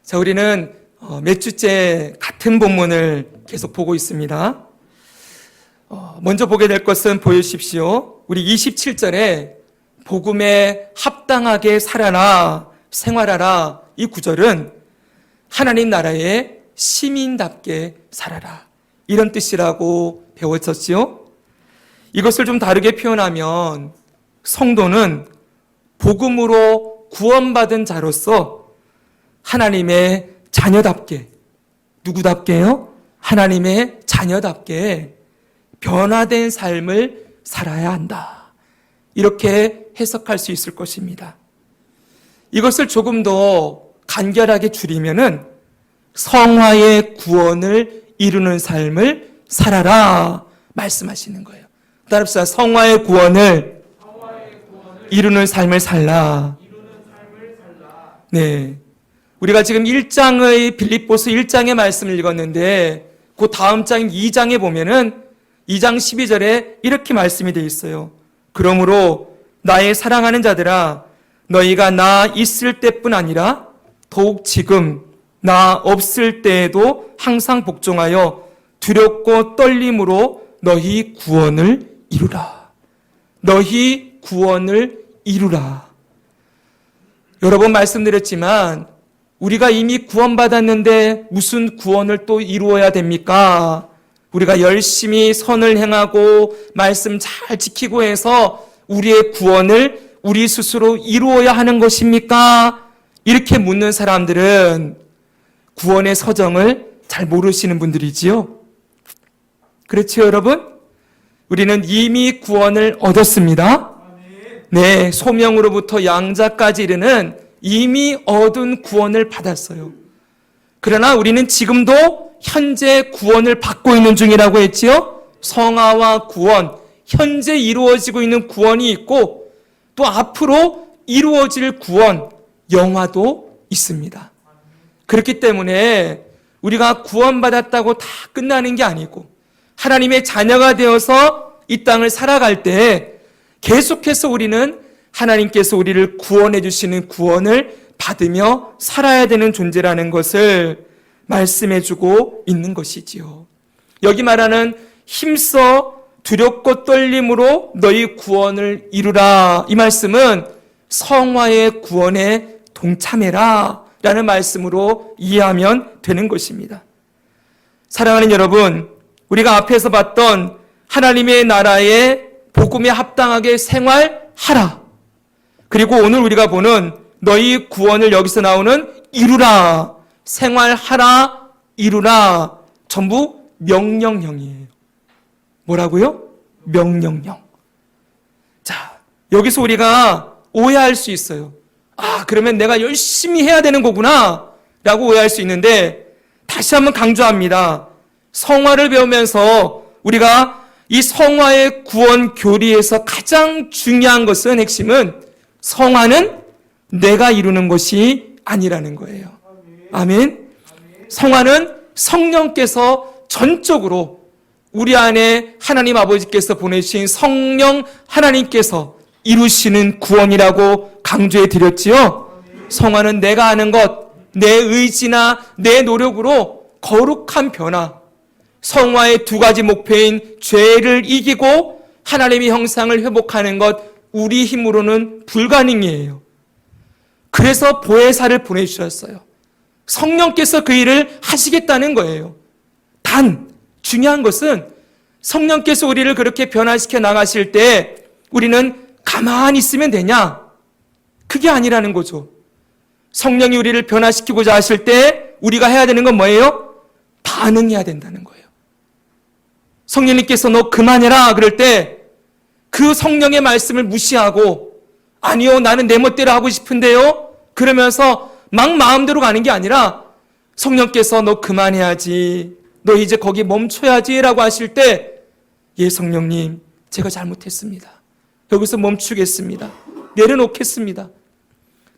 자, 우리는 몇 주째 같은 본문을 계속 보고 있습니다. 먼저 보게 될 것은 보여주십시오. 우리 27절에 복음에 합당하게 살아라, 생활하라, 이 구절은 하나님 나라의 시민답게 살아라, 이런 뜻이라고 배웠었지요. 이것을 좀 다르게 표현하면 성도는 복음으로 구원받은 자로서 하나님의 자녀답게, 누구답게요? 하나님의 자녀답게 변화된 삶을 살아야 한다, 이렇게 해석할 수 있을 것입니다. 이것을 조금 더 간결하게 줄이면은 성화의 구원을 이루는 삶을 살아라 말씀하시는 거예요. 따라합시다. 성화의 구원을 이루는 삶을 살라. 네, 우리가 지금 1장의 빌립보서 1장의 말씀을 읽었는데 그 다음 장 2장에 보면은 2장 12절에 이렇게 말씀이 되어 있어요. 그러므로 나의 사랑하는 자들아, 너희가 나 있을 때뿐 아니라 더욱 지금 나 없을 때에도 항상 복종하여 두렵고 떨림으로 너희 구원을 이루라. 너희 구원을 이루라. 여러 번 말씀드렸지만 우리가 이미 구원받았는데 무슨 구원을 또 이루어야 됩니까? 우리가 열심히 선을 행하고 말씀 잘 지키고 해서 우리의 구원을 우리 스스로 이루어야 하는 것입니까? 이렇게 묻는 사람들은 구원의 서정을 잘 모르시는 분들이지요. 그렇죠, 여러분? 우리는 이미 구원을 얻었습니다. 네, 소명으로부터 양자까지 이르는 이미 얻은 구원을 받았어요. 그러나 우리는 지금도 현재 구원을 받고 있는 중이라고 했지요. 성화와 구원, 현재 이루어지고 있는 구원이 있고 또 앞으로 이루어질 구원, 영화도 있습니다. 그렇기 때문에 우리가 구원받았다고 다 끝나는 게 아니고 하나님의 자녀가 되어서 이 땅을 살아갈 때 계속해서 우리는 하나님께서 우리를 구원해 주시는 구원을 받으며 살아야 되는 존재라는 것을 말씀해 주고 있는 것이지요. 여기 말하는 힘써 두렵고 떨림으로 너희 구원을 이루라, 이 말씀은 성화의 구원에 동참해라 라는 말씀으로 이해하면 되는 것입니다. 사랑하는 여러분, 우리가 앞에서 봤던 하나님의 나라의 복음에 합당하게 생활하라, 그리고 오늘 우리가 보는 너희 구원을 여기서 나오는 이루라, 생활하라, 이루라, 전부 명령형이에요. 뭐라고요? 명령형. 자, 여기서 우리가 오해할 수 있어요. 아, 그러면 내가 열심히 해야 되는 거구나 라고 오해할 수 있는데, 다시 한번 강조합니다. 성화를 배우면서 우리가 이 성화의 구원 교리에서 가장 중요한 것은, 핵심은 성화는 내가 이루는 것이 아니라는 거예요. 아멘. 성화는 성령께서 전적으로 우리 안에 하나님 아버지께서 보내신 성령 하나님께서 이루시는 구원이라고 강조해 드렸지요. 성화는 내가 하는 것, 내 의지나 내 노력으로 거룩한 변화, 성화의 두 가지 목표인 죄를 이기고 하나님의 형상을 회복하는 것, 우리 힘으로는 불가능이에요. 그래서 보혜사를 보내주셨어요. 성령께서 그 일을 하시겠다는 거예요. 단 중요한 것은 성령께서 우리를 그렇게 변화시켜 나가실 때 우리는 가만히 있으면 되냐? 그게 아니라는 거죠. 성령이 우리를 변화시키고자 하실 때 우리가 해야 되는 건 뭐예요? 반응해야 된다는 거예요. 성령님께서 너 그만해라 그럴 때 그 성령의 말씀을 무시하고, 아니요, 나는 내 멋대로 하고 싶은데요, 그러면서 막 마음대로 가는 게 아니라 성령께서 너 그만해야지, 너 이제 거기 멈춰야지 라고 하실 때, 예, 성령님, 제가 잘못했습니다. 여기서 멈추겠습니다. 내려놓겠습니다.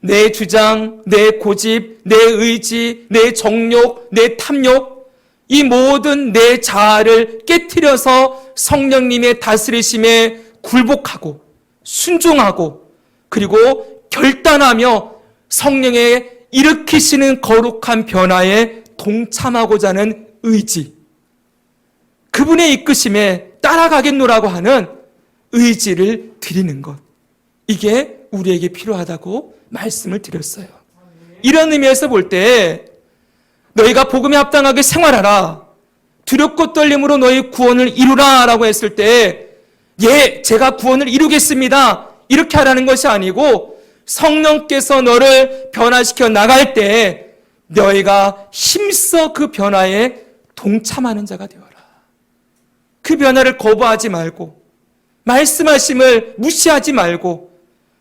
내 주장, 내 고집, 내 의지, 내 정욕, 내 탐욕, 이 모든 내 자아를 깨트려서 성령님의 다스리심에 굴복하고 순종하고, 그리고 결단하며 성령의 일으키시는 거룩한 변화에 동참하고자 하는 의지, 그분의 이끄심에 따라가겠노라고 하는 의지를 드리는 것, 이게 우리에게 필요하다고 말씀을 드렸어요. 이런 의미에서 볼 때 너희가 복음에 합당하게 생활하라, 두렵고 떨림으로 너희 구원을 이루라 라고 했을 때 예, 제가 구원을 이루겠습니다 이렇게 하라는 것이 아니고, 성령께서 너를 변화시켜 나갈 때 너희가 힘써 그 변화에 동참하는 자가 되어라. 그 변화를 거부하지 말고, 말씀하심을 무시하지 말고,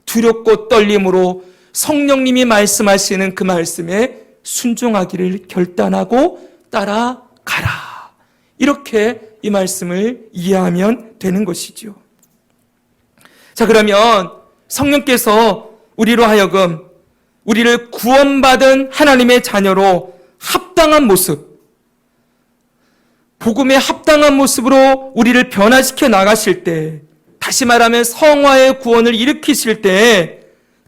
두렵고 떨림으로 성령님이 말씀하시는 그 말씀에 순종하기를 결단하고 따라가라. 이렇게 이 말씀을 이해하면 되는 것이죠. 자, 그러면 성령께서 우리로 하여금 우리를 구원받은 하나님의 자녀로 합당한 모습, 복음에 합당한 모습으로 우리를 변화시켜 나가실 때, 다시 말하면 성화의 구원을 일으키실 때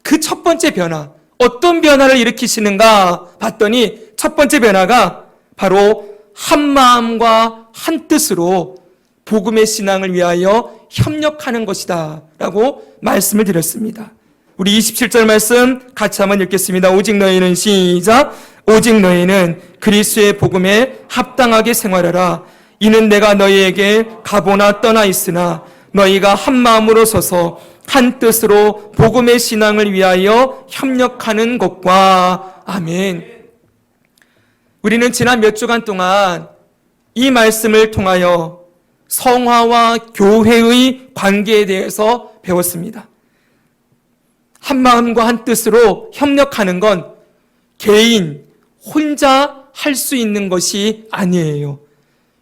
그 첫 번째 변화, 어떤 변화를 일으키시는가 봤더니 첫 번째 변화가 바로 한 마음과 한 뜻으로 복음의 신앙을 위하여 협력하는 것이다 라고 말씀을 드렸습니다. 우리 27절 말씀 같이 한번 읽겠습니다. 오직 너희는, 시작, 오직 너희는 그리스도의 복음에 합당하게 생활하라. 이는 내가 너희에게 가보나 떠나 있으나 너희가 한 마음으로 서서 한 뜻으로 복음의 신앙을 위하여 협력하는 것과. 아멘. 우리는 지난 몇 주간 동안 이 말씀을 통하여 성화와 교회의 관계에 대해서 배웠습니다. 한 마음과 한 뜻으로 협력하는 건 개인 혼자 할 수 있는 것이 아니에요.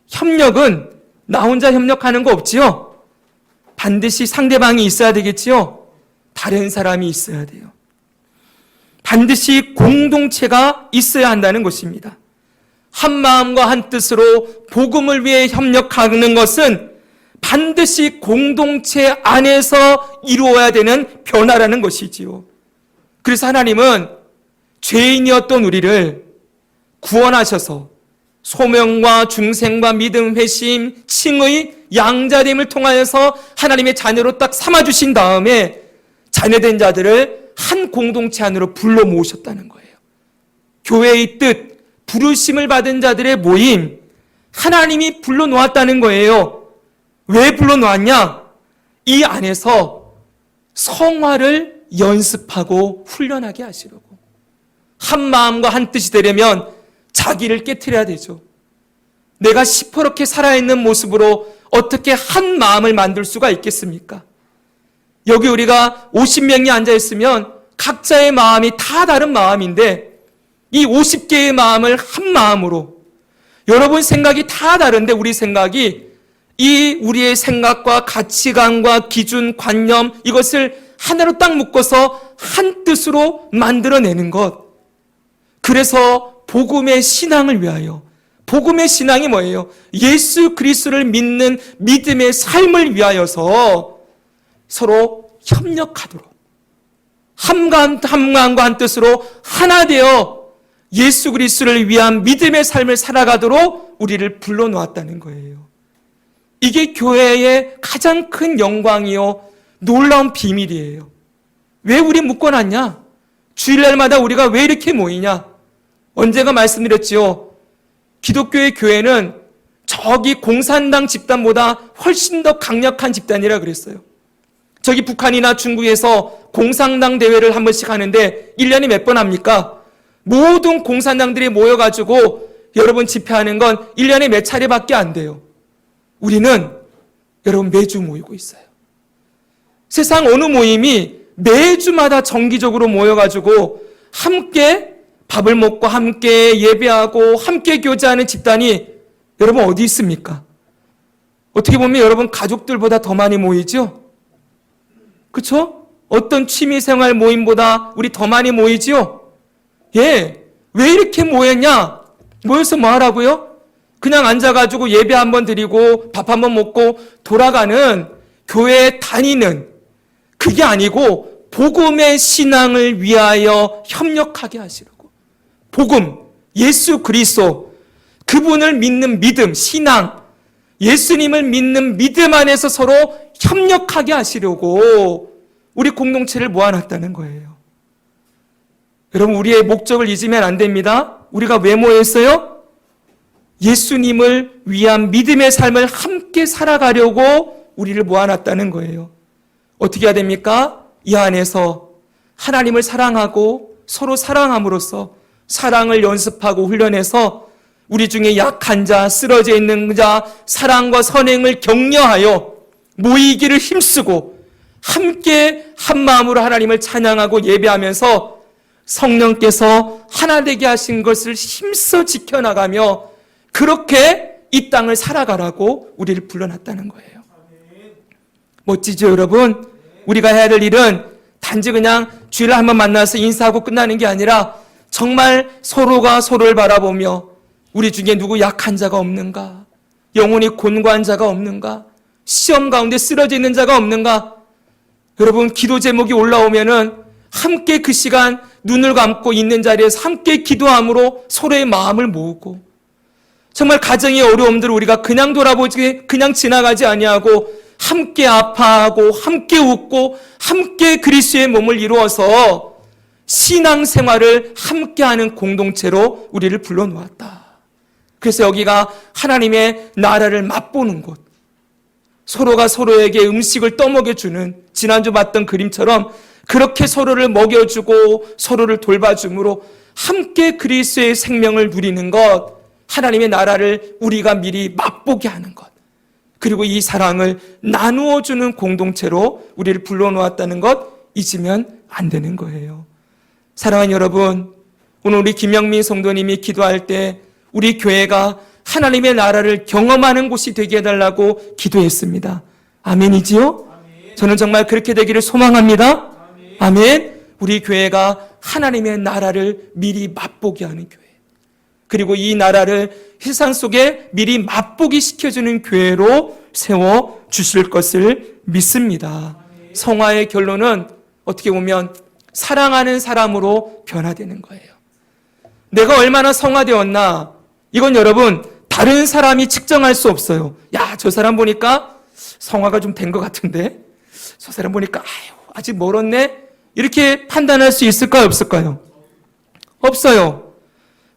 협력은 나 혼자 협력하는 거 없지요? 반드시 상대방이 있어야 되겠지요? 다른 사람이 있어야 돼요. 반드시 공동체가 있어야 한다는 것입니다. 한 마음과 한 뜻으로 복음을 위해 협력하는 것은 반드시 공동체 안에서 이루어야 되는 변화라는 것이지요. 그래서 하나님은 죄인이었던 우리를 구원하셔서 소명과 중생과 믿음, 회심, 칭의, 양자됨을 통하여서 하나님의 자녀로 딱 삼아주신 다음에 자녀된 자들을 한 공동체 안으로 불러 모으셨다는 거예요. 교회의 뜻, 부르심을 받은 자들의 모임, 하나님이 불러 놓았다는 거예요. 왜 불러 놓았냐? 이 안에서 성화를 연습하고 훈련하게 하시려고. 한 마음과 한 뜻이 되려면 자기를 깨트려야 되죠. 내가 시퍼렇게 살아있는 모습으로 어떻게 한 마음을 만들 수가 있겠습니까? 여기 우리가 50명이 앉아있으면 각자의 마음이 다 다른 마음인데 이 50개의 마음을 한 마음으로, 여러분 생각이 다 다른데 우리 생각이 이 우리의 생각과 가치관과 기준, 관념, 이것을 하나로 딱 묶어서 한 뜻으로 만들어내는 것. 그래서 복음의 신앙을 위하여, 복음의 신앙이 뭐예요? 예수 그리스도를 믿는 믿음의 삶을 위하여서 서로 협력하도록, 한 마음과 한 뜻으로 하나 되어 예수 그리스도를 위한 믿음의 삶을 살아가도록 우리를 불러놓았다는 거예요. 이게 교회의 가장 큰 영광이요 놀라운 비밀이에요. 왜 우리 묶어놨냐? 주일날마다 우리가 왜 이렇게 모이냐? 언제가 말씀드렸지요? 기독교의 교회는 저기 공산당 집단보다 훨씬 더 강력한 집단이라 그랬어요. 저기 북한이나 중국에서 공산당 대회를 한 번씩 하는데 1년에 몇 번 합니까? 모든 공산당들이 모여가지고 여러분 집회하는 건 1년에 몇 차례밖에 안 돼요. 우리는 여러분 매주 모이고 있어요. 세상 어느 모임이 매주마다 정기적으로 모여가지고 함께 밥을 먹고 함께 예배하고 함께 교제하는 집단이 여러분 어디 있습니까? 어떻게 보면 여러분 가족들보다 더 많이 모이죠? 그렇죠? 어떤 취미생활 모임보다 우리 더 많이 모이지요? 예, 왜 이렇게 모였냐? 모여서 뭐 하라고요? 그냥 앉아가지고 예배 한번 드리고 밥 한번 먹고 돌아가는 교회에 다니는, 그게 아니고 복음의 신앙을 위하여 협력하게 하시려고. 복음, 예수 그리스도, 그분을 믿는 믿음, 신앙, 예수님을 믿는 믿음 안에서 서로 협력하게 하시려고 우리 공동체를 모아놨다는 거예요. 여러분, 우리의 목적을 잊으면 안 됩니다. 우리가 왜 모였어요? 예수님을 위한 믿음의 삶을 함께 살아가려고 우리를 모아놨다는 거예요. 어떻게 해야 됩니까? 이 안에서 하나님을 사랑하고 서로 사랑함으로써 사랑을 연습하고 훈련해서 우리 중에 약한 자, 쓰러져 있는 자, 사랑과 선행을 격려하여 모이기를 힘쓰고 함께 한 마음으로 하나님을 찬양하고 예배하면서 성령께서 하나 되게 하신 것을 힘써 지켜나가며 그렇게 이 땅을 살아가라고 우리를 불러놨다는 거예요. 멋지죠, 여러분? 우리가 해야 될 일은 단지 그냥 주일에 한번 만나서 인사하고 끝나는 게 아니라 정말 서로가 서로를 바라보며 우리 중에 누구 약한 자가 없는가? 영혼이 곤고한 자가 없는가? 시험 가운데 쓰러져 있는 자가 없는가? 여러분, 기도 제목이 올라오면은 함께 그 시간 눈을 감고 있는 자리에서 함께 기도함으로 서로의 마음을 모으고 정말 가정의 어려움들을 우리가 그냥 돌아보지 그냥 지나가지 아니하고 함께 아파하고 함께 웃고 함께 그리스도의 몸을 이루어서 신앙생활을 함께하는 공동체로 우리를 불러놓았다. 그래서 여기가 하나님의 나라를 맛보는 곳, 서로가 서로에게 음식을 떠먹여주는 지난주 봤던 그림처럼 그렇게 서로를 먹여주고 서로를 돌봐줌으로 함께 그리스도의 생명을 누리는 것, 하나님의 나라를 우리가 미리 맛보게 하는 것, 그리고 이 사랑을 나누어주는 공동체로 우리를 불러놓았다는 것 잊으면 안 되는 거예요. 사랑하는 여러분, 오늘 우리 김영민 성도님이 기도할 때 우리 교회가 하나님의 나라를 경험하는 곳이 되게 해달라고 기도했습니다. 아멘이지요? 저는 정말 그렇게 되기를 소망합니다. 아멘. 우리 교회가 하나님의 나라를 미리 맛보게 하는 교회, 그리고 이 나라를 세상 속에 미리 맛보기 시켜주는 교회로 세워주실 것을 믿습니다. 성화의 결론은 어떻게 보면 사랑하는 사람으로 변화되는 거예요. 내가 얼마나 성화되었나, 이건 여러분 다른 사람이 측정할 수 없어요. 야, 저 사람 보니까 성화가 좀 된 것 같은데, 저 사람 보니까 아직 멀었네, 이렇게 판단할 수 있을까요, 없을까요? 없어요.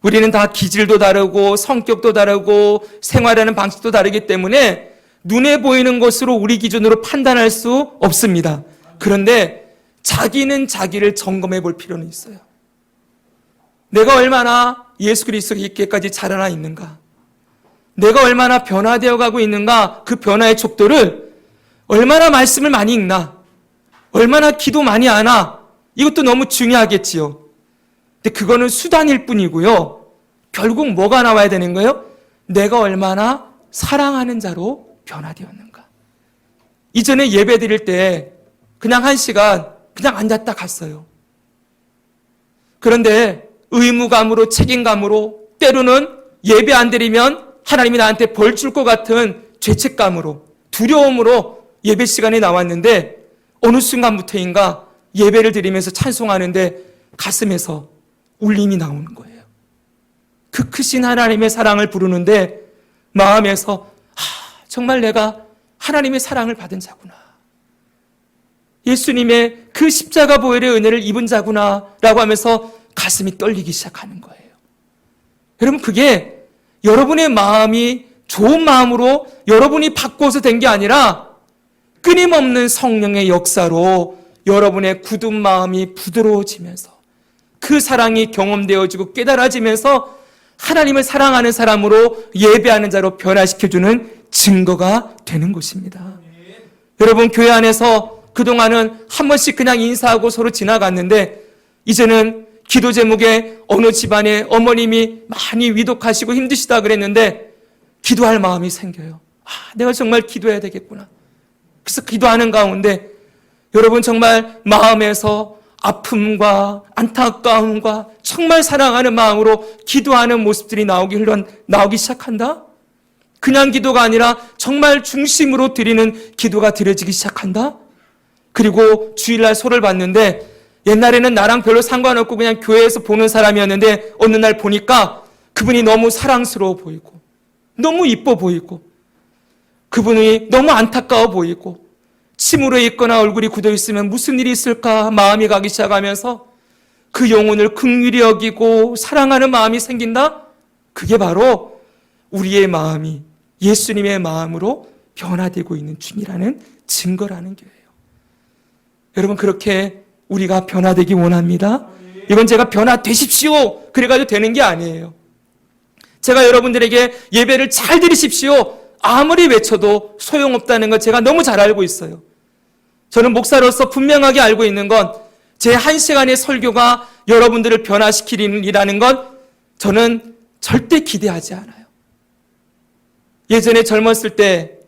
우리는 다 기질도 다르고 성격도 다르고 생활하는 방식도 다르기 때문에 눈에 보이는 것으로 우리 기준으로 판단할 수 없습니다. 그런데 자기는 자기를 점검해 볼 필요는 있어요. 내가 얼마나 예수 그리스도께까지 자라나 있는가, 내가 얼마나 변화되어 가고 있는가, 그 변화의 촉도를 얼마나 말씀을 많이 읽나, 얼마나 기도 많이 하나, 이것도 너무 중요하겠지요. 근데 그거는 수단일 뿐이고요. 결국 뭐가 나와야 되는 거예요? 내가 얼마나 사랑하는 자로 변화되었는가. 이전에 예배 드릴 때 그냥 1시간 그냥 앉았다 갔어요. 그런데 의무감으로 책임감으로 때로는 예배 안 드리면 하나님이 나한테 벌 줄 것 같은 죄책감으로 두려움으로 예배 시간에 나왔는데 어느 순간부터인가 예배를 드리면서 찬송하는데 가슴에서 울림이 나오는 거예요. 그 크신 하나님의 사랑을 부르는데 마음에서 정말 내가 하나님의 사랑을 받은 자구나, 예수님의 그 십자가 보혈의 은혜를 입은 자구나 라고 하면서 가슴이 떨리기 시작하는 거예요. 여러분, 그게 여러분의 마음이 좋은 마음으로 여러분이 바꿔서 된 게 아니라 끊임없는 성령의 역사로 여러분의 굳은 마음이 부드러워지면서 그 사랑이 경험되어지고 깨달아지면서 하나님을 사랑하는 사람으로 예배하는 자로 변화시켜주는 증거가 되는 것입니다. 여러분, 교회 안에서 그동안은 한 번씩 그냥 인사하고 서로 지나갔는데 이제는 기도 제목에 어느 집안에 어머님이 많이 위독하시고 힘드시다 그랬는데 기도할 마음이 생겨요. 내가 정말 기도해야 되겠구나. 그래서 기도하는 가운데 여러분 정말 마음에서 아픔과 안타까움과 정말 사랑하는 마음으로 기도하는 모습들이 나오기 시작한다? 그냥 기도가 아니라 정말 중심으로 드리는 기도가 드려지기 시작한다? 그리고 주일날 소를 봤는데 옛날에는 나랑 별로 상관없고 그냥 교회에서 보는 사람이었는데 어느 날 보니까 그분이 너무 사랑스러워 보이고 너무 이뻐 보이고 그분이 너무 안타까워 보이고 침울해 있거나 얼굴이 굳어 있으면 무슨 일이 있을까 마음이 가기 시작하면서 그 영혼을 긍휼히 여기고 사랑하는 마음이 생긴다? 그게 바로 우리의 마음이 예수님의 마음으로 변화되고 있는 중이라는 증거라는 거예요. 여러분, 그렇게 우리가 변화되기 원합니다. 이건 제가 변화되십시오 그래가지고 되는 게 아니에요. 제가 여러분들에게 예배를 잘 드리십시오 아무리 외쳐도 소용없다는 걸 제가 너무 잘 알고 있어요. 저는 목사로서 분명하게 알고 있는 건 제 한 시간의 설교가 여러분들을 변화시키리라는 건 저는 절대 기대하지 않아요. 예전에 젊었을 때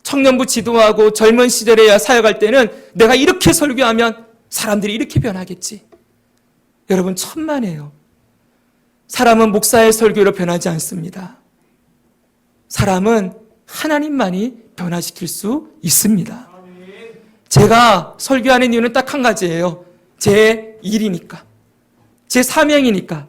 청년부 지도하고 젊은 시절에 사역할 때는 내가 이렇게 설교하면 사람들이 이렇게 변하겠지. 여러분, 천만에요. 사람은 목사의 설교로 변하지 않습니다. 사람은 하나님만이 변화시킬 수 있습니다. 제가 설교하는 이유는 딱 한 가지예요. 제 일이니까. 제 사명이니까.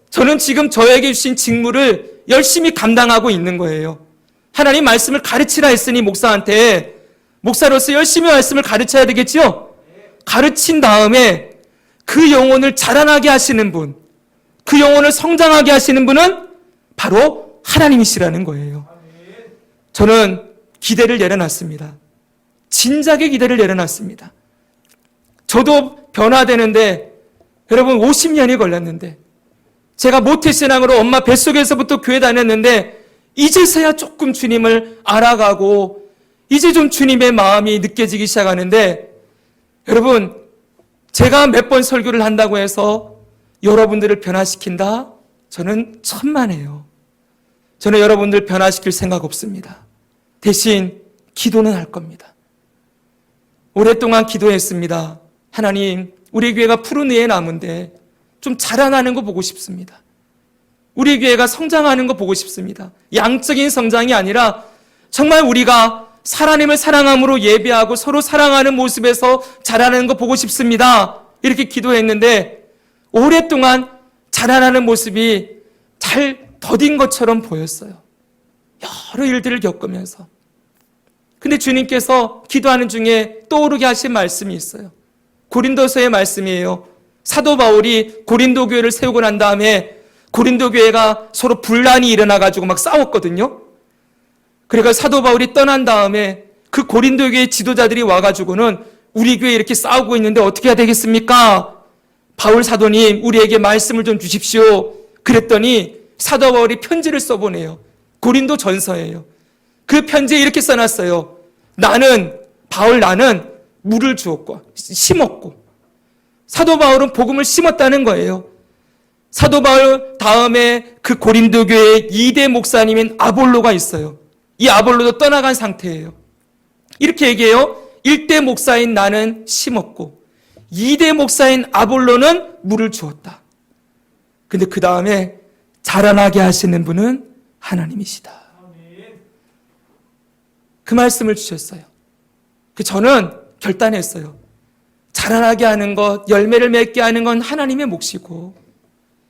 저는 지금 저에게 주신 직무를 열심히 감당하고 있는 거예요. 하나님 말씀을 가르치라 했으니 목사로서 열심히 말씀을 가르쳐야 되겠죠? 가르친 다음에 그 영혼을 자라나게 하시는 분, 그 영혼을 성장하게 하시는 분은 바로 하나님이시라는 거예요. 저는 기대를 내려놨습니다. 진작에 기대를 내려놨습니다. 저도 변화되는데 여러분 50년이 걸렸는데 제가 모태신앙으로 엄마 뱃속에서부터 교회 다녔는데 이제서야 조금 주님을 알아가고 이제 좀 주님의 마음이 느껴지기 시작하는데 여러분, 제가 몇 번 설교를 한다고 해서 여러분들을 변화시킨다? 저는 천만에요. 저는 여러분들 변화시킬 생각 없습니다. 대신 기도는 할 겁니다. 오랫동안 기도했습니다. 하나님, 우리 교회가 푸른 위에 나무인데 좀 자라나는 거 보고 싶습니다. 우리 교회가 성장하는 거 보고 싶습니다. 양적인 성장이 아니라 정말 우리가 하나님을 사랑함으로 예배하고 서로 사랑하는 모습에서 자라나는 거 보고 싶습니다. 이렇게 기도했는데 오랫동안 자라나는 모습이 잘 더딘 것처럼 보였어요. 여러 일들을 겪으면서. 근데 주님께서 기도하는 중에 떠오르게 하신 말씀이 있어요. 고린도서의 말씀이에요. 사도 바울이 고린도 교회를 세우고 난 다음에 고린도 교회가 서로 분란이 일어나가지고 막 싸웠거든요. 그러니까 사도 바울이 떠난 다음에 그 고린도 교회 지도자들이 와가지고는 우리 교회 이렇게 싸우고 있는데 어떻게 해야 되겠습니까? 바울 사도님, 우리에게 말씀을 좀 주십시오. 그랬더니 사도 바울이 편지를 써보내요. 고린도 전서예요. 그 편지에 이렇게 써놨어요. 나는 물을 주었고 심었고, 사도 바울은 복음을 심었다는 거예요. 사도 바울 다음에 그 고린도 교회의 2대 목사님인 아볼로가 있어요. 이 아볼로도 떠나간 상태예요. 이렇게 얘기해요. 1대 목사인 나는 심었고 2대 목사인 아볼로는 물을 주었다. 근데 그 다음에 자라나게 하시는 분은 하나님이시다. 그 말씀을 주셨어요. 저는 결단했어요. 자라나게 하는 것, 열매를 맺게 하는 건 하나님의 몫이고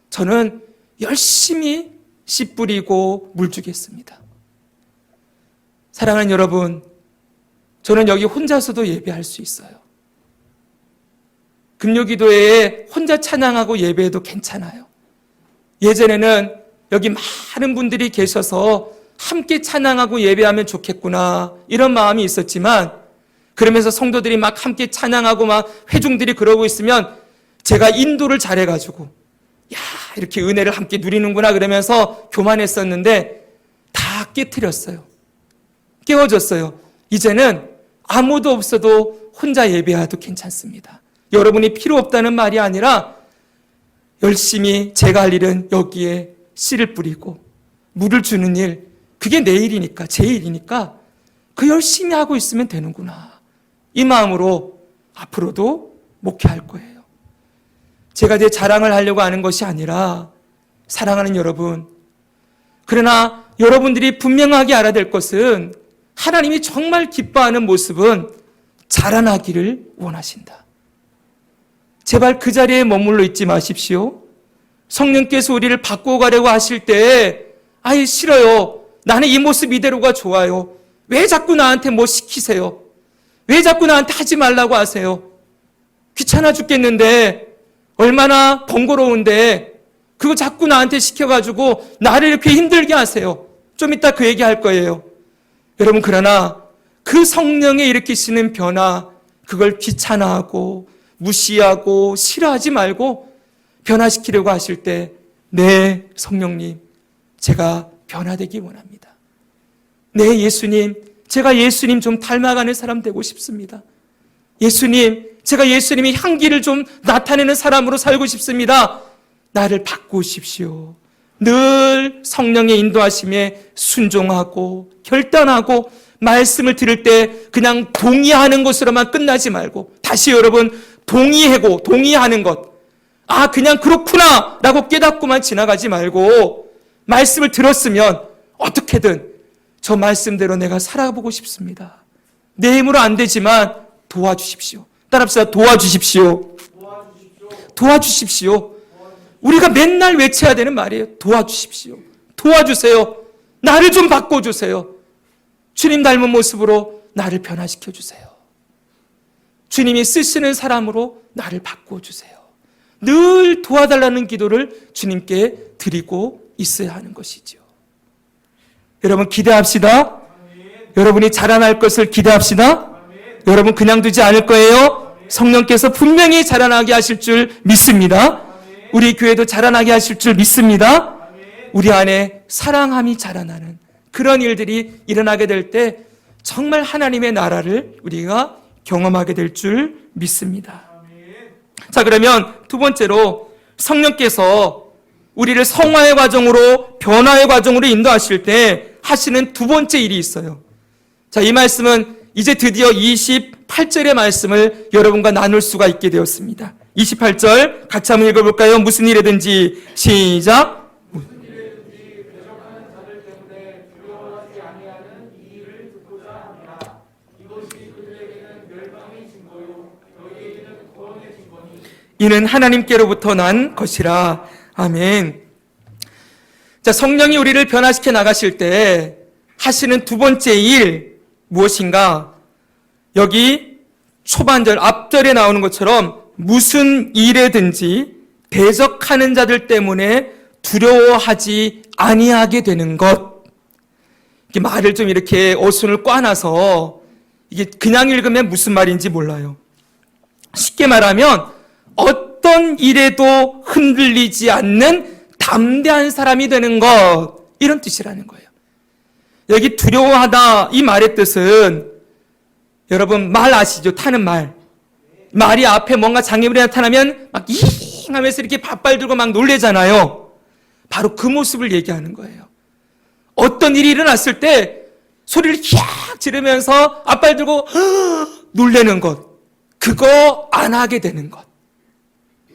저는 열심히 씨 뿌리고 물 주겠습니다. 사랑하는 여러분, 저는 여기 혼자서도 예배할 수 있어요. 금요기도회에 혼자 찬양하고 예배해도 괜찮아요. 예전에는 여기 많은 분들이 계셔서 함께 찬양하고 예배하면 좋겠구나 이런 마음이 있었지만 그러면서 성도들이 막 함께 찬양하고 막 회중들이 그러고 있으면 제가 인도를 잘해가지고 야, 이렇게 은혜를 함께 누리는구나 그러면서 교만했었는데 다 깨트렸어요. 깨워졌어요. 이제는 아무도 없어도 혼자 예배해도 괜찮습니다. 여러분이 필요 없다는 말이 아니라 열심히 제가 할 일은 여기에 씨를 뿌리고 물을 주는 일, 그게 내 일이니까, 제 일이니까 그 열심히 하고 있으면 되는구나. 이 마음으로 앞으로도 목회할 거예요. 제가 제 자랑을 하려고 하는 것이 아니라 사랑하는 여러분, 그러나 여러분들이 분명하게 알아야 될 것은 하나님이 정말 기뻐하는 모습은 자라나기를 원하신다. 제발 그 자리에 머물러 있지 마십시오. 성령께서 우리를 바꾸어 가려고 하실 때 아예 싫어요. 나는 이 모습 이대로가 좋아요. 왜 자꾸 나한테 뭐 시키세요? 왜 자꾸 나한테 하지 말라고 하세요? 귀찮아 죽겠는데 얼마나 번거로운데 그거 자꾸 나한테 시켜가지고 나를 이렇게 힘들게 하세요. 좀 이따 그 얘기할 거예요. 여러분, 그러나 그 성령의 일으키시는 변화, 그걸 귀찮아하고 무시하고 싫어하지 말고 변화시키려고 하실 때, 네, 성령님, 제가 변화되기 원합니다. 네, 예수님, 제가 예수님 좀 닮아가는 사람 되고 싶습니다. 예수님, 제가 예수님의 향기를 좀 나타내는 사람으로 살고 싶습니다. 나를 바꾸십시오. 늘 성령의 인도하심에 순종하고 결단하고 말씀을 들을 때 그냥 동의하는 것으로만 끝나지 말고, 다시 여러분, 동의하는 것. 아, 그냥 그렇구나 라고 깨닫고만 지나가지 말고, 말씀을 들었으면 어떻게든 저 말씀대로 내가 살아보고 싶습니다. 내 힘으로 안 되지만 도와주십시오. 따라합시다. 도와주십시오. 도와주십시오. 우리가 맨날 외쳐야 되는 말이에요. 도와주십시오. 도와주세요. 나를 좀 바꿔주세요. 주님 닮은 모습으로 나를 변화시켜주세요. 주님이 쓰시는 사람으로 나를 바꿔주세요. 늘 도와달라는 기도를 주님께 드리고 있어야 하는 것이죠. 여러분, 기대합시다. 여러분이 자라날 것을 기대합시다. 여러분, 그냥 두지 않을 거예요. 성령께서 분명히 자라나게 하실 줄 믿습니다. 우리 교회도 자라나게 하실 줄 믿습니다. 우리 안에 사랑함이 자라나는 그런 일들이 일어나게 될 때 정말 하나님의 나라를 우리가 경험하게 될 줄 믿습니다. 자, 그러면 두 번째로 성령께서 우리를 성화의 과정으로, 변화의 과정으로 인도하실 때 하시는 두 번째 일이 있어요. 자, 이 말씀은 이제 드디어 28절의 말씀을 여러분과 나눌 수가 있게 되었습니다. 28절 같이 한번 읽어볼까요? 무슨 일이든지 시작. 이는 하나님께로부터 난 것이라. 아멘. 자, 성령이 우리를 변화시켜 나가실 때 하시는 두 번째 일 무엇인가? 여기 초반절 앞절에 나오는 것처럼 무슨 일에든지 대적하는 자들 때문에 두려워하지 아니하게 되는 것. 이게 말을 좀 이렇게 어순을 꽈놔서 이게 그냥 읽으면 무슨 말인지 몰라요. 쉽게 말하면 어떤 일에도 흔들리지 않는 담대한 사람이 되는 것, 이런 뜻이라는 거예요. 여기 두려워하다 이 말의 뜻은 여러분 말 아시죠? 타는 말. 말이 앞에 뭔가 장애물이 나타나면 막 잉 하면서 이렇게 밧발 들고 막 놀래잖아요. 바로 그 모습을 얘기하는 거예요. 어떤 일이 일어났을 때 소리를 캬 지르면서 앞발 들고 놀래는 것. 그거 안 하게 되는 것.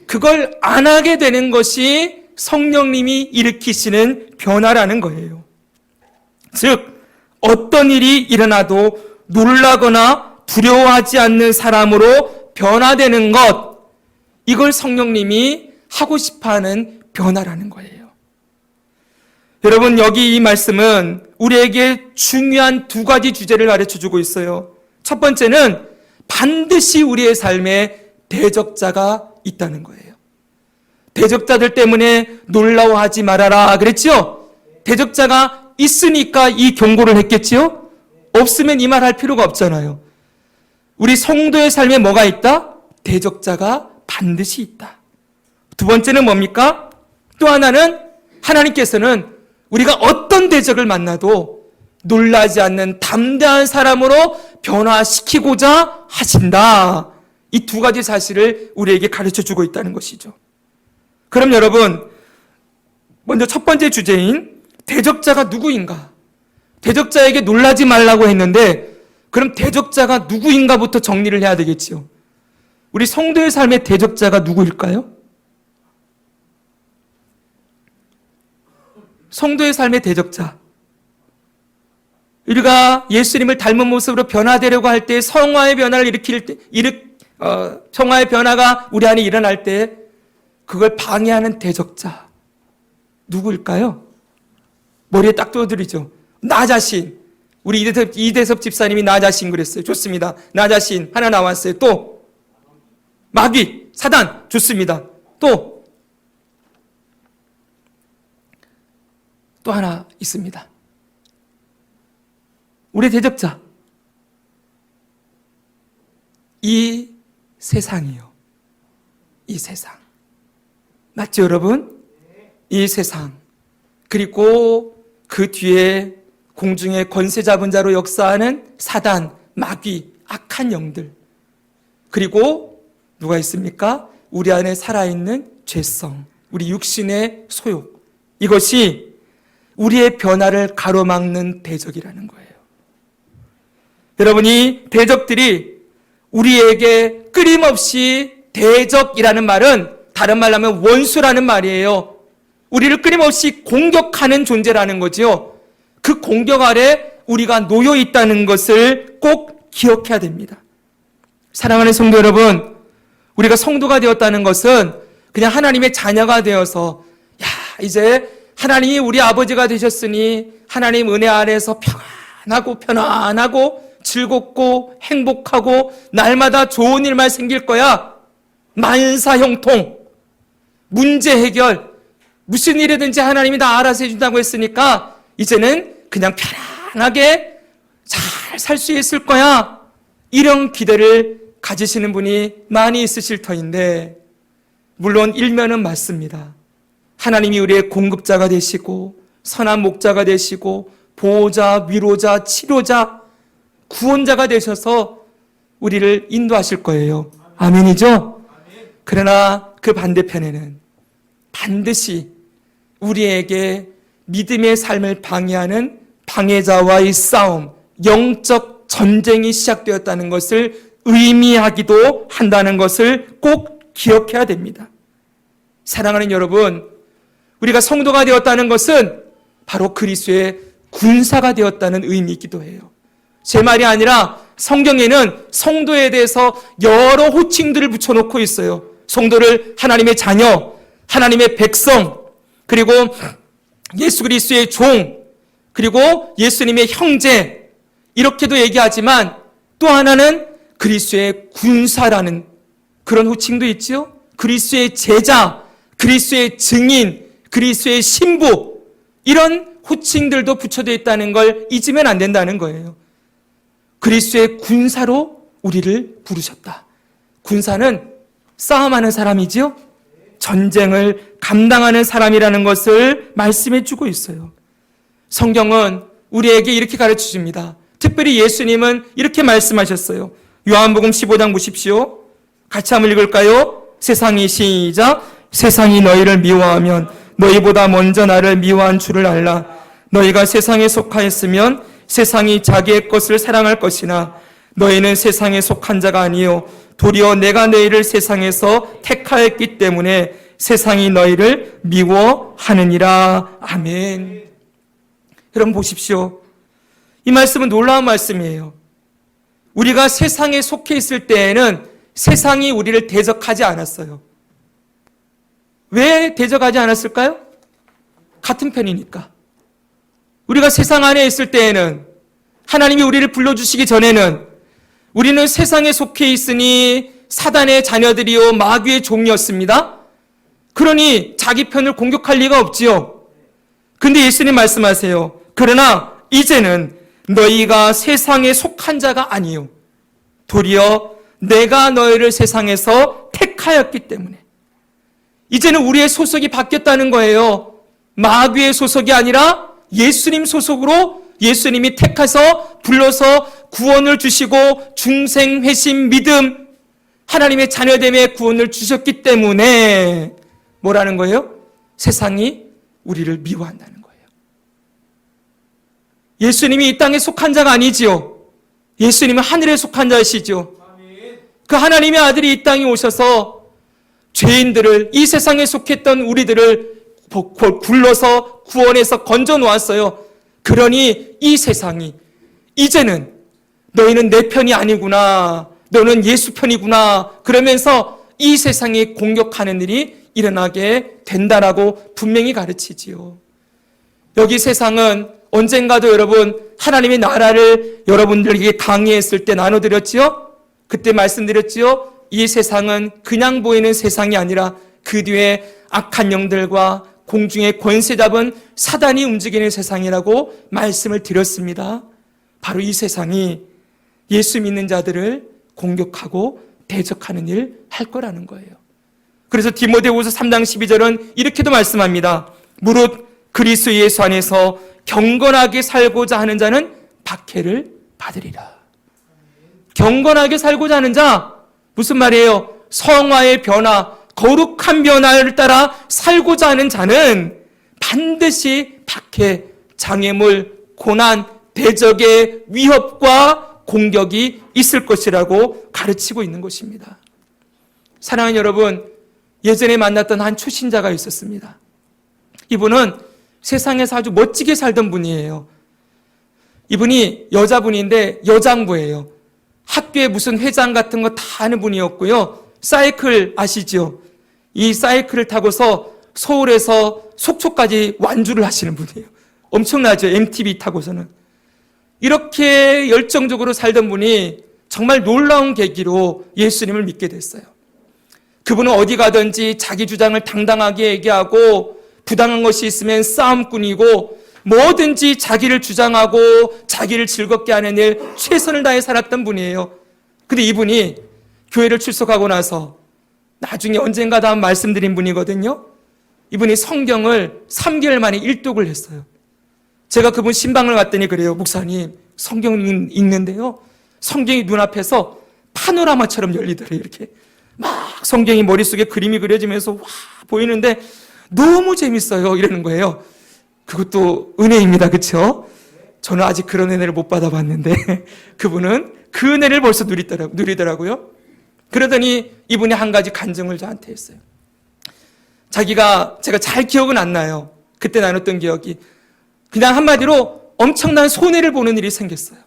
그걸 안 하게 되는 것이 성령님이 일으키시는 변화라는 거예요. 즉, 어떤 일이 일어나도 놀라거나 두려워하지 않는 사람으로 변화되는 것, 이걸 성령님이 하고 싶어하는 변화라는 거예요. 여러분, 여기 이 말씀은 우리에게 중요한 두 가지 주제를 가르쳐주고 있어요. 첫 번째는 반드시 우리의 삶에 대적자가 있다는 거예요. 대적자들 때문에 놀라워하지 말아라 그랬죠? 대적자가 있으니까 이 경고를 했겠지요? 없으면 이 말 할 필요가 없잖아요. 우리 성도의 삶에 뭐가 있다? 대적자가 반드시 있다. 두 번째는 뭡니까? 또 하나는 하나님께서는 우리가 어떤 대적을 만나도 놀라지 않는 담대한 사람으로 변화시키고자 하신다. 이 두 가지 사실을 우리에게 가르쳐주고 있다는 것이죠. 그럼 여러분, 먼저 첫 번째 주제인 대적자가 누구인가? 대적자에게 놀라지 말라고 했는데 그럼 대적자가 누구인가부터 정리를 해야 되겠지요. 우리 성도의 삶의 대적자가 누구일까요? 성도의 삶의 대적자. 우리가 예수님을 닮은 모습으로 변화되려고 할 때, 성화의 변화를 평화의 변화가 우리 안에 일어날 때 그걸 방해하는 대적자 누구일까요? 머리에 딱 떠들이죠. 나 자신. 우리 이대섭 집사님이 나 자신 그랬어요. 좋습니다. 나 자신 하나 나왔어요. 또 마귀, 사단 좋습니다. 또 하나 있습니다. 우리 대적자. 이 세상이요. 이 세상. 맞죠, 여러분? 이 세상. 그리고 그 뒤에 공중의 권세 잡은 자로 역사하는 사단, 마귀, 악한 영들. 그리고 누가 있습니까? 우리 안에 살아있는 죄성, 우리 육신의 소욕. 이것이 우리의 변화를 가로막는 대적이라는 거예요. 여러분, 이 대적들이 우리에게 끊임없이 대적이라는 말은 다른 말로 하면 원수라는 말이에요. 우리를 끊임없이 공격하는 존재라는 거죠. 그 공격 아래 우리가 놓여 있다는 것을 꼭 기억해야 됩니다. 사랑하는 성도 여러분, 우리가 성도가 되었다는 것은 그냥 하나님의 자녀가 되어서 이제 하나님이 우리 아버지가 되셨으니 하나님 은혜 아래에서 편안하고 즐겁고 행복하고 날마다 좋은 일만 생길 거야. 만사형통, 문제 해결, 무슨 일이든지 하나님이 다 알아서 해준다고 했으니까 이제는 그냥 편안하게 잘 살 수 있을 거야. 이런 기대를 가지시는 분이 많이 있으실 터인데, 물론 일면은 맞습니다. 하나님이 우리의 공급자가 되시고 선한 목자가 되시고 보호자, 위로자, 치료자, 구원자가 되셔서 우리를 인도하실 거예요. 아멘이죠? 그러나 그 반대편에는 반드시 우리에게 믿음의 삶을 방해하는 방해자와의 싸움, 영적 전쟁이 시작되었다는 것을 의미하기도 한다는 것을 꼭 기억해야 됩니다. 사랑하는 여러분, 우리가 성도가 되었다는 것은 바로 그리스도의 군사가 되었다는 의미이기도 해요. 제 말이 아니라 성경에는 성도에 대해서 여러 호칭들을 붙여놓고 있어요. 성도를 하나님의 자녀, 하나님의 백성, 그리고 예수 그리스도의 종, 그리고 예수님의 형제, 이렇게도 얘기하지만 또 하나는 그리스도의 군사라는 그런 호칭도 있죠. 그리스도의 제자, 그리스도의 증인, 그리스도의 신부, 이런 호칭들도 붙여져 있다는 걸 잊으면 안 된다는 거예요. 그리스도의 군사로 우리를 부르셨다. 군사는 싸움하는 사람이지요. 전쟁을 감당하는 사람이라는 것을 말씀해 주고 있어요. 성경은 우리에게 이렇게 가르쳐 줍니다. 특별히 예수님은 이렇게 말씀하셨어요. 요한복음 15장 보십시오. 같이 한번 읽을까요? 세상이 시작. 세상이 너희를 미워하면 너희보다 먼저 나를 미워한 줄을 알라. 너희가 세상에 속하였으면 세상이 자기의 것을 사랑할 것이나 너희는 세상에 속한 자가 아니요 도리어 내가 너희를 세상에서 택하였기 때문에 세상이 너희를 미워하느니라. 아멘. 여러분 보십시오. 이 말씀은 놀라운 말씀이에요. 우리가 세상에 속해 있을 때에는 세상이 우리를 대적하지 않았어요. 왜 대적하지 않았을까요? 같은 편이니까. 우리가 세상 안에 있을 때에는, 하나님이 우리를 불러주시기 전에는 우리는 세상에 속해 있으니 사단의 자녀들이요 마귀의 종이었습니다. 그러니 자기 편을 공격할 리가 없지요. 근데 예수님 말씀하세요. 그러나 이제는 너희가 세상에 속한 자가 아니요 도리어 내가 너희를 세상에서 택하였기 때문에. 이제는 우리의 소속이 바뀌었다는 거예요. 마귀의 소속이 아니라 예수님 소속으로 예수님이 택하서 불러서 구원을 주시고 중생, 회심, 믿음, 하나님의 자녀됨의 구원을 주셨기 때문에 뭐라는 거예요? 세상이 우리를 미워한다는 거예요. 예수님이 이 땅에 속한 자가 아니지요. 예수님은 하늘에 속한 자이시죠. 그 하나님의 아들이 이 땅에 오셔서 죄인들을, 이 세상에 속했던 우리들을 굴러서 구원해서 건져 놓았어요. 그러니 이 세상이 이제는 너희는 내 편이 아니구나, 너는 예수 편이구나. 그러면서 이 세상이 공격하는 일이 일어나게 된다라고 분명히 가르치지요. 여기 세상은 언젠가도 여러분 하나님의 나라를 여러분들에게 강의했을 때 나눠드렸지요? 그때 말씀드렸지요? 이 세상은 그냥 보이는 세상이 아니라 그 뒤에 악한 영들과 공중의 권세 잡은 사단이 움직이는 세상이라고 말씀을 드렸습니다. 바로 이 세상이 예수 믿는 자들을 공격하고 대적하는 일 할 거라는 거예요. 그래서 디모데후서 3장 12절은 이렇게도 말씀합니다. 무릇 그리스도 예수 안에서 경건하게 살고자 하는 자는 박해를 받으리라. 경건하게 살고자 하는 자, 무슨 말이에요? 성화의 변화, 거룩한 변화를 따라 살고자 하는 자는 반드시 박해, 장애물, 고난, 대적의 위협과 공격이 있을 것이라고 가르치고 있는 것입니다. 사랑하는 여러분, 예전에 만났던 한 초신자가 있었습니다. 이분은 세상에서 아주 멋지게 살던 분이에요. 이분이 여자분인데 여장부예요. 학교에 무슨 회장 같은 거 다 하는 분이었고요. 사이클 아시죠? 이 사이클을 타고서 서울에서 속초까지 완주를 하시는 분이에요. 엄청나죠? MTB 타고서는. 이렇게 열정적으로 살던 분이 정말 놀라운 계기로 예수님을 믿게 됐어요. 그분은 어디 가든지 자기 주장을 당당하게 얘기하고 부당한 것이 있으면 싸움꾼이고 뭐든지 자기를 주장하고 자기를 즐겁게 하는 일 최선을 다해 살았던 분이에요. 근데 이분이 교회를 출석하고 나서 나중에 언젠가 다 말씀드린 분이거든요. 이분이 성경을 3개월 만에 일독을 했어요. 제가 그분 신방을 갔더니 그래요. 목사님, 성경 읽는데요. 성경이 눈앞에서 파노라마처럼 열리더래요. 이렇게 막 성경이 머릿속에 그림이 그려지면서 와 보이는데 너무 재밌어요. 이러는 거예요. 그것도 은혜입니다. 그렇죠? 저는 아직 그런 은혜를 못 받아봤는데 그분은 그 은혜를 벌써 누리더라고요. 그러더니 이분이 한 가지 간증을 저한테 했어요. 제가 잘 기억은 안 나요. 그때 나눴던 기억이. 그냥 한마디로 엄청난 손해를 보는 일이 생겼어요.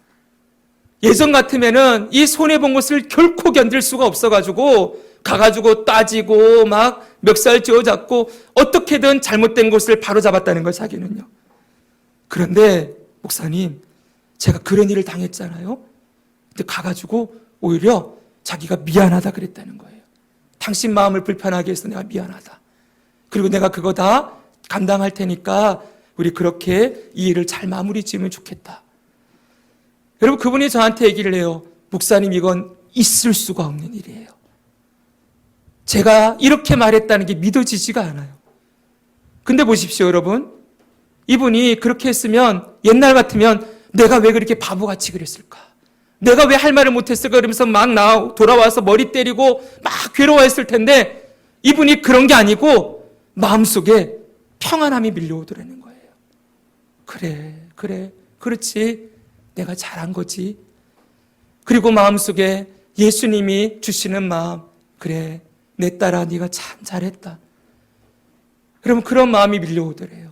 예전 같으면은 이 손해본 것을 결코 견딜 수가 없어가지고 가가지고 따지고 막 멱살 쥐어잡고 어떻게든 잘못된 것을 바로 잡았다는 걸 자기는요. 그런데 목사님, 제가 그런 일을 당했잖아요. 근데 가가지고 오히려 자기가 미안하다 그랬다는 거예요. 당신 마음을 불편하게 해서 내가 미안하다. 그리고 내가 그거 다 감당할 테니까 우리 그렇게 이 일을 잘 마무리 지으면 좋겠다. 여러분, 그분이 저한테 얘기를 해요. 목사님, 이건 있을 수가 없는 일이에요. 제가 이렇게 말했다는 게 믿어지지가 않아요. 근데 보십시오, 여러분. 이분이 그렇게 했으면 옛날 같으면 내가 왜 그렇게 바보같이 그랬을까? 내가 왜 할 말을 못했을까? 그러면서 막 돌아와서 머리 때리고 막 괴로워했을 텐데 이분이 그런 게 아니고 마음속에 평안함이 밀려오더라는 거예요. 그래, 그렇지. 내가 잘한 거지. 그리고 마음속에 예수님이 주시는 마음, 그래, 내 딸아, 네가 참 잘했다. 그러면 그런 마음이 밀려오더래요.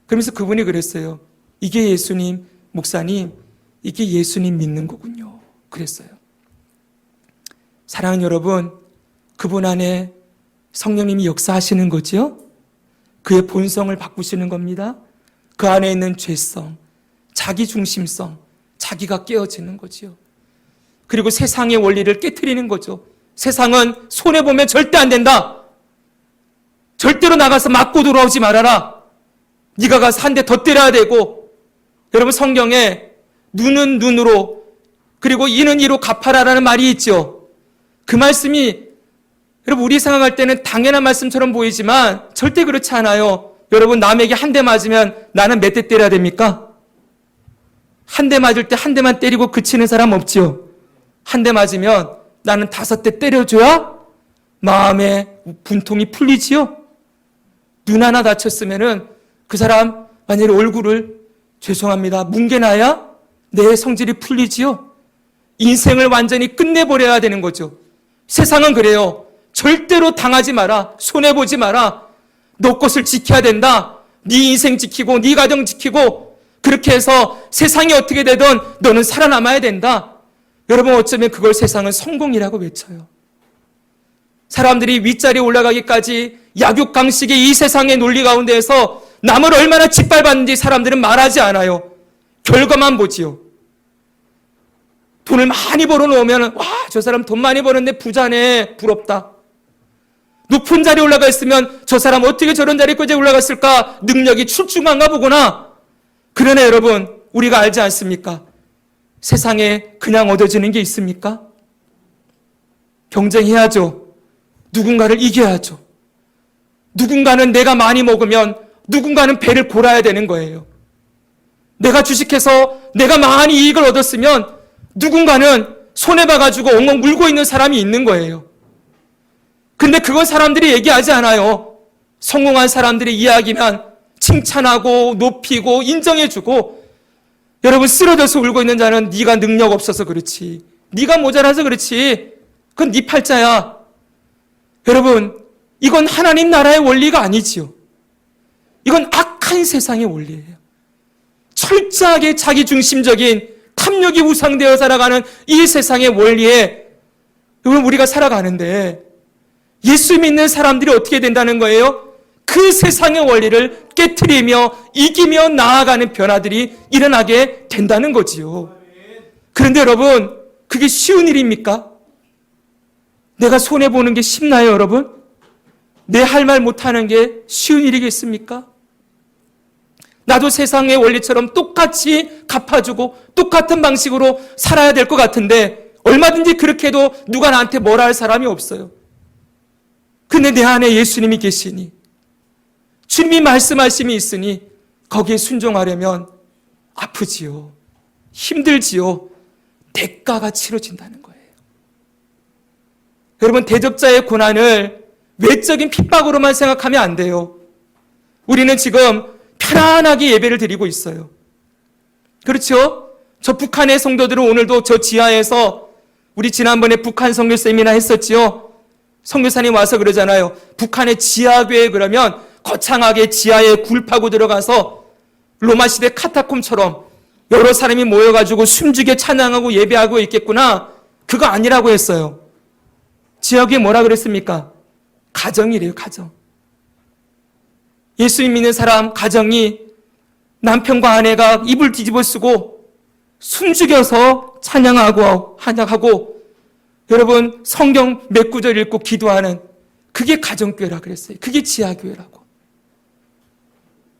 그러면서 그분이 그랬어요. 이게 예수님, 목사님, 이게 예수님 믿는 거군요. 그랬어요. 사랑하는 여러분, 그분 안에 성령님이 역사하시는 거죠. 그의 본성을 바꾸시는 겁니다. 그 안에 있는 죄성, 자기 중심성, 자기가 깨어지는 거지요. 그리고 세상의 원리를 깨트리는 거죠. 세상은 손해보면 절대 안 된다. 절대로 나가서 맞고 돌아오지 말아라. 네가 가서 한 대 더 때려야 되고. 여러분, 성경에 눈은 눈으로 그리고 이는 이로 갚아라라는 말이 있죠. 그 말씀이 여러분, 우리 생각할 때는 당연한 말씀처럼 보이지만 절대 그렇지 않아요. 여러분, 남에게 한 대 맞으면 나는 몇 대 때려야 됩니까? 한 대 맞을 때 한 대만 때리고 그치는 사람 없지요. 한 대 맞으면 나는 5대 때려줘야 마음의 분통이 풀리지요. 눈 하나 다쳤으면은 그 사람 만약에 얼굴을 죄송합니다 뭉개놔야 내 성질이 풀리지요. 인생을 완전히 끝내버려야 되는 거죠. 세상은 그래요. 절대로 당하지 마라. 손해보지 마라. 너 것을 지켜야 된다. 네 인생 지키고 네 가정 지키고 그렇게 해서 세상이 어떻게 되든 너는 살아남아야 된다. 여러분, 어쩌면 그걸 세상은 성공이라고 외쳐요. 사람들이 윗자리에 올라가기까지 약육강식의 이 세상의 논리 가운데에서 남을 얼마나 짓밟았는지 사람들은 말하지 않아요. 결과만 보지요. 돈을 많이 벌어놓으면 와, 저 사람 돈 많이 버는데 부자네, 부럽다. 높은 자리에 올라가 있으면 저 사람 어떻게 저런 자리까지 올라갔을까? 능력이 출중한가 보구나. 그러나 여러분, 우리가 알지 않습니까? 세상에 그냥 얻어지는 게 있습니까? 경쟁해야죠. 누군가를 이겨야죠. 누군가는 내가 많이 먹으면 누군가는 배를 골아야 되는 거예요. 내가 주식해서 내가 많이 이익을 얻었으면 누군가는 손해봐가지고 엉엉 울고 있는 사람이 있는 거예요. 근데 그걸 사람들이 얘기하지 않아요. 성공한 사람들의 이야기만 칭찬하고 높이고 인정해주고, 여러분, 쓰러져서 울고 있는 자는 네가 능력 없어서 그렇지, 네가 모자라서 그렇지, 그건 네 팔자야. 여러분, 이건 하나님 나라의 원리가 아니지요. 이건 악한 세상의 원리예요. 철저하게 자기중심적인 탐욕이 우상되어 살아가는 이 세상의 원리에 여러분, 우리가 살아가는데 예수 믿는 사람들이 어떻게 된다는 거예요? 그 세상의 원리를 깨트리며 이기며 나아가는 변화들이 일어나게 된다는 거지요. 그런데 여러분, 그게 쉬운 일입니까? 내가 손해보는 게 쉽나요, 여러분? 내 할 말 못하는 게 쉬운 일이겠습니까? 나도 세상의 원리처럼 똑같이 갚아주고 똑같은 방식으로 살아야 될 것 같은데 얼마든지 그렇게 해도 누가 나한테 뭐라 할 사람이 없어요. 근데 내 안에 예수님이 계시니, 주님이 말씀하심이 있으니 거기에 순종하려면 아프지요. 힘들지요. 대가가 치러진다는 거예요. 여러분, 대적자의 고난을 외적인 핍박으로만 생각하면 안 돼요. 우리는 지금 편안하게 예배를 드리고 있어요. 그렇죠? 저 북한의 성도들은 오늘도 저 지하에서, 우리 지난번에 북한 선교 세미나 했었지요. 선교사님 와서 그러잖아요. 북한의 지하교회 그러면 거창하게 지하에 굴 파고 들어가서 로마 시대 카타콤처럼 여러 사람이 모여가지고 숨죽여 찬양하고 예배하고 있겠구나. 그거 아니라고 했어요. 지하교회 뭐라 그랬습니까? 가정이래요, 가정. 예수 믿는 사람 가정이 남편과 아내가 이불 뒤집어 쓰고 숨죽여서 찬양하고 한약하고, 여러분, 성경 몇 구절 읽고 기도하는, 그게 가정교회라 그랬어요. 그게 지하교회라고.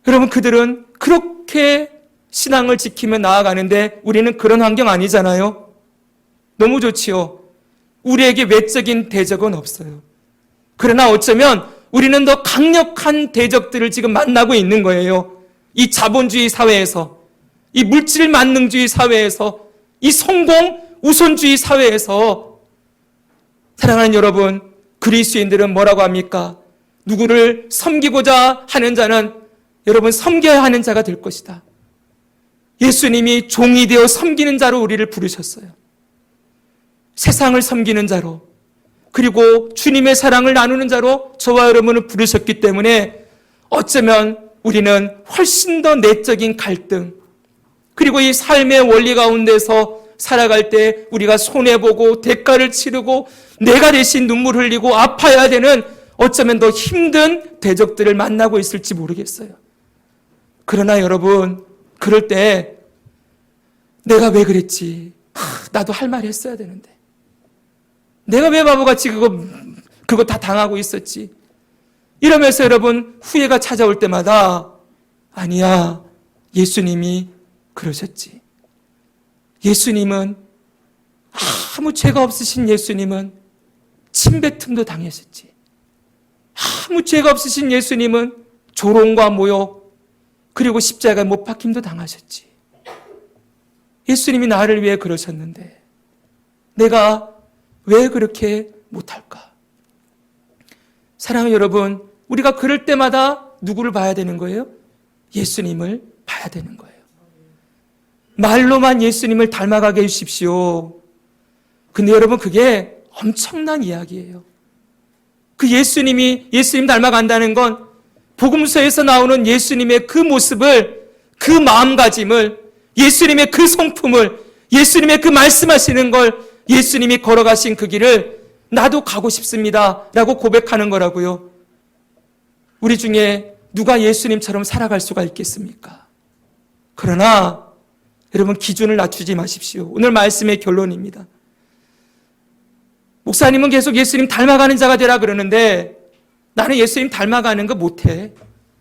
여러분, 그들은 그렇게 신앙을 지키며 나아가는데 우리는 그런 환경 아니잖아요. 너무 좋지요. 우리에게 외적인 대적은 없어요. 그러나 어쩌면 우리는 더 강력한 대적들을 지금 만나고 있는 거예요. 이 자본주의 사회에서, 이 물질 만능주의 사회에서, 이 성공 우선주의 사회에서. 사랑하는 여러분, 그리스도인들은 뭐라고 합니까? 누구를 섬기고자 하는 자는 여러분 섬겨야 하는 자가 될 것이다. 예수님이 종이 되어 섬기는 자로 우리를 부르셨어요. 세상을 섬기는 자로, 그리고 주님의 사랑을 나누는 자로 저와 여러분을 부르셨기 때문에 어쩌면 우리는 훨씬 더 내적인 갈등, 그리고 이 삶의 원리 가운데서 살아갈 때 우리가 손해보고 대가를 치르고 내가 대신 눈물 흘리고 아파야 되는 어쩌면 더 힘든 대적들을 만나고 있을지 모르겠어요. 그러나 여러분, 그럴 때 내가 왜 그랬지? 나도 할 말 했어야 되는데. 내가 왜 바보같이 그거 다 당하고 있었지? 이러면서 여러분, 후회가 찾아올 때마다 아니야, 예수님이 그러셨지. 예수님은, 아무 죄가 없으신 예수님은 침뱉음도 당하셨지. 아무 죄가 없으신 예수님은 조롱과 모욕, 그리고 십자가에 못 박힘도 당하셨지. 예수님이 나를 위해 그러셨는데 내가 왜 그렇게 못할까? 사랑하는 여러분, 우리가 그럴 때마다 누구를 봐야 되는 거예요? 예수님을 봐야 되는 거예요. 말로만 예수님을 닮아가게 해주십시오. 근데 여러분, 그게 엄청난 이야기예요. 그 예수님 닮아간다는 건 복음서에서 나오는 예수님의 그 모습을, 그 마음가짐을, 예수님의 그 성품을, 예수님의 그 말씀하시는 걸, 예수님이 걸어가신 그 길을 나도 가고 싶습니다 라고 고백하는 거라고요. 우리 중에 누가 예수님처럼 살아갈 수가 있겠습니까? 그러나 여러분, 기준을 낮추지 마십시오. 오늘 말씀의 결론입니다. 목사님은 계속 예수님 닮아가는 자가 되라 그러는데 나는 예수님 닮아가는 거 못해.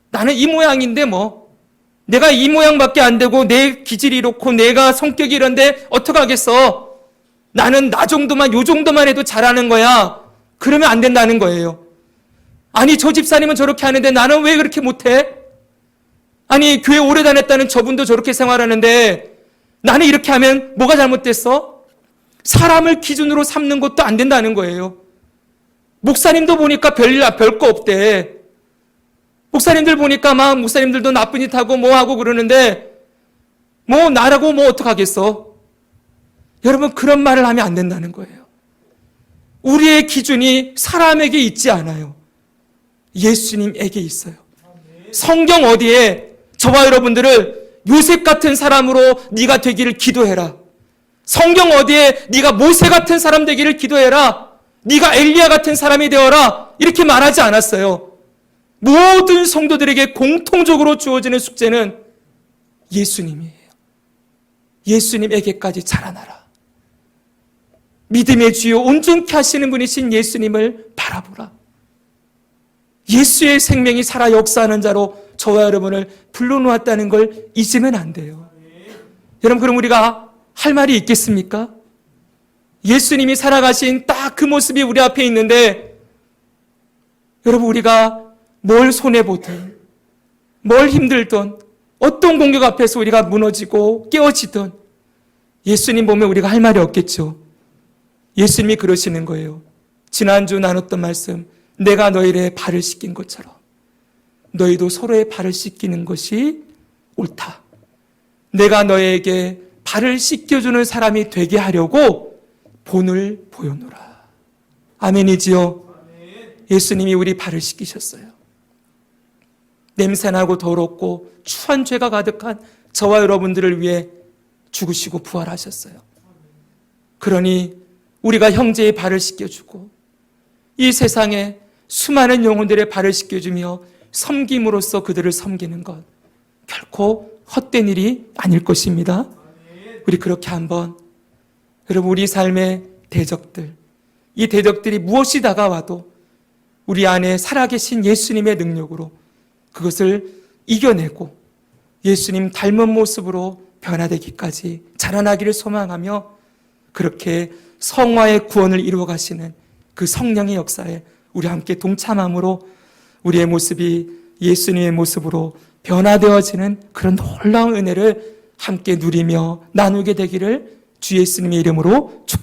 나는 이 모양인데 뭐. 내가 이 모양밖에 안 되고 내 기질이 이렇고 내가 성격이 이런데 어떡하겠어. 나는 나 정도만, 요 정도만 해도 잘하는 거야. 그러면 안 된다는 거예요. 아니, 저 집사님은 저렇게 하는데 나는 왜 그렇게 못해? 아니, 교회 오래 다녔다는 저분도 저렇게 생활하는데 나는 이렇게 하면 뭐가 잘못됐어? 사람을 기준으로 삼는 것도 안 된다는 거예요. 목사님도 보니까 별거 없대. 목사님들 보니까 막 목사님들도 나쁜 짓 하고 뭐 하고 그러는데 뭐 나라고 뭐 어떡하겠어? 여러분, 그런 말을 하면 안 된다는 거예요. 우리의 기준이 사람에게 있지 않아요. 예수님에게 있어요. 성경 어디에 저와 여러분들을 요셉 같은 사람으로 네가 되기를 기도해라. 성경 어디에 네가 모세 같은 사람 되기를 기도해라. 네가 엘리야 같은 사람이 되어라. 이렇게 말하지 않았어요. 모든 성도들에게 공통적으로 주어지는 숙제는 예수님이에요. 예수님에게까지 자라나라. 믿음의 주요 온전케 하시는 분이신 예수님을 바라보라. 예수의 생명이 살아 역사하는 자로 저와 여러분을 불러놓았다는 걸 잊으면 안 돼요. 여러분, 그럼 우리가 할 말이 있겠습니까? 예수님이 살아가신 딱 그 모습이 우리 앞에 있는데 여러분, 우리가 뭘 손해보든 뭘 힘들든 어떤 공격 앞에서 우리가 무너지고 깨어지든 예수님 보면 우리가 할 말이 없겠죠. 예수님이 그러시는 거예요. 지난주 나눴던 말씀, 내가 너희의 발을 씻긴 것처럼 너희도 서로의 발을 씻기는 것이 옳다. 내가 너에게 발을 씻겨주는 사람이 되게 하려고 본을 보여노라. 아멘이지요. 예수님이 우리 발을 씻기셨어요. 냄새나고 더럽고 추한 죄가 가득한 저와 여러분들을 위해 죽으시고 부활하셨어요. 그러니 우리가 형제의 발을 씻겨주고 이 세상에 수많은 영혼들의 발을 씻겨주며 섬김으로써 그들을 섬기는 것 결코 헛된 일이 아닐 것입니다. 우리 그렇게 한번 여러분, 우리 삶의 대적들, 이 대적들이 무엇이 다가와도 우리 안에 살아계신 예수님의 능력으로 그것을 이겨내고 예수님 닮은 모습으로 변화되기까지 자라나기를 소망하며 그렇게 성화의 구원을 이루어 가시는 그 성령의 역사에 우리 함께 동참함으로 우리의 모습이 예수님의 모습으로 변화되어지는 그런 놀라운 은혜를 함께 누리며 나누게 되기를 주 예수님의 이름으로 축복합니다.